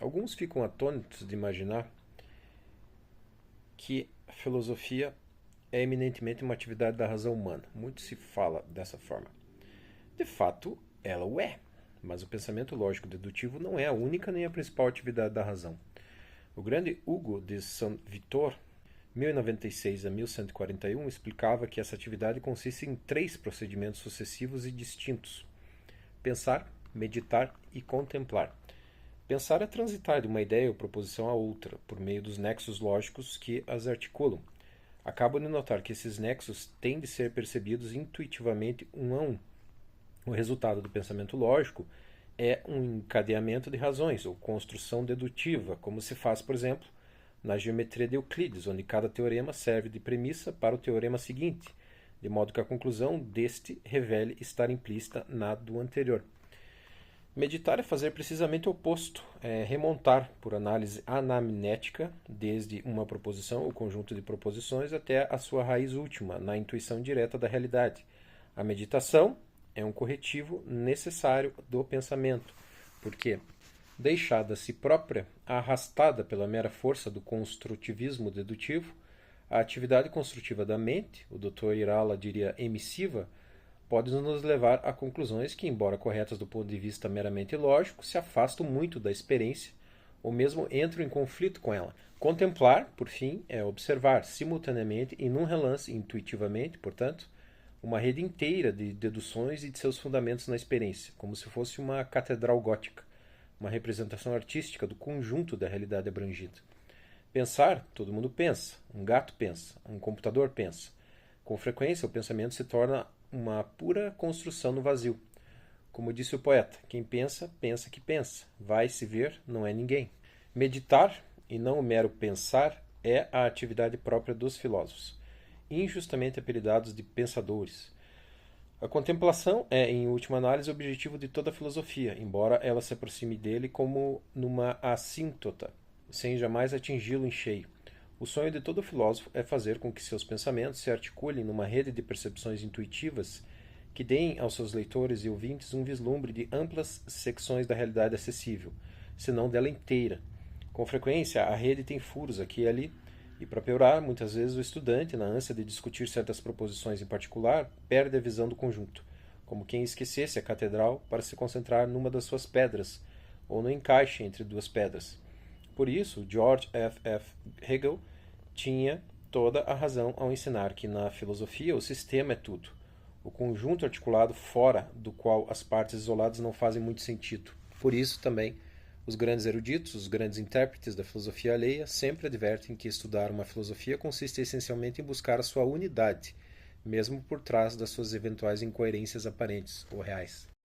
Alguns ficam atônitos de imaginar que a filosofia é eminentemente uma atividade da razão humana. Muito se fala dessa forma. De fato, ela o é, mas o pensamento lógico-dedutivo não é a única nem a principal atividade da razão. O grande Hugo de Saint-Victor, 1096 a 1141, explicava que essa atividade consiste em 3 procedimentos sucessivos e distintos: pensar, meditar e contemplar. Pensar é transitar de uma ideia ou proposição a outra, por meio dos nexos lógicos que as articulam. Acabo de notar que esses nexos têm de ser percebidos intuitivamente um a um. O resultado do pensamento lógico é um encadeamento de razões, ou construção dedutiva, como se faz, por exemplo, na geometria de Euclides, onde cada teorema serve de premissa para o teorema seguinte, de modo que a conclusão deste revele estar implícita na do anterior. Meditar é fazer precisamente o oposto, é remontar, por análise anamnética, desde uma proposição ou conjunto de proposições até a sua raiz última, na intuição direta da realidade. A meditação é um corretivo necessário do pensamento, porque, deixada a si própria, arrastada pela mera força do construtivismo dedutivo, a atividade construtiva da mente, o Dr. Irala diria emissiva, pode nos levar a conclusões que, embora corretas do ponto de vista meramente lógico, se afastam muito da experiência, ou mesmo entram em conflito com ela. Contemplar, por fim, é observar simultaneamente e num relance, intuitivamente, portanto, uma rede inteira de deduções e de seus fundamentos na experiência, como se fosse uma catedral gótica, uma representação artística do conjunto da realidade abrangida. Pensar, todo mundo pensa, um gato pensa, um computador pensa. Com frequência, o pensamento se torna uma pura construção no vazio. Como disse o poeta, quem pensa, pensa que pensa. Vai se ver, não é ninguém. Meditar, e não o mero pensar, é a atividade própria dos filósofos, injustamente apelidados de pensadores. A contemplação é, em última análise, o objetivo de toda a filosofia, embora ela se aproxime dele como numa assíntota, sem jamais atingi-lo em cheio. O sonho de todo filósofo é fazer com que seus pensamentos se articulem numa rede de percepções intuitivas que deem aos seus leitores e ouvintes um vislumbre de amplas secções da realidade acessível, se não dela inteira. Com frequência, a rede tem furos aqui e ali, e para piorar, muitas vezes o estudante, na ânsia de discutir certas proposições em particular, perde a visão do conjunto, como quem esquecesse a catedral para se concentrar numa das suas pedras, ou no encaixe entre duas pedras. Por isso, George F. F. Hegel tinha toda a razão ao ensinar que na filosofia o sistema é tudo, o conjunto articulado fora do qual as partes isoladas não fazem muito sentido. Por isso também os grandes eruditos, os grandes intérpretes da filosofia alheia sempre advertem que estudar uma filosofia consiste essencialmente em buscar a sua unidade, mesmo por trás das suas eventuais incoerências aparentes ou reais.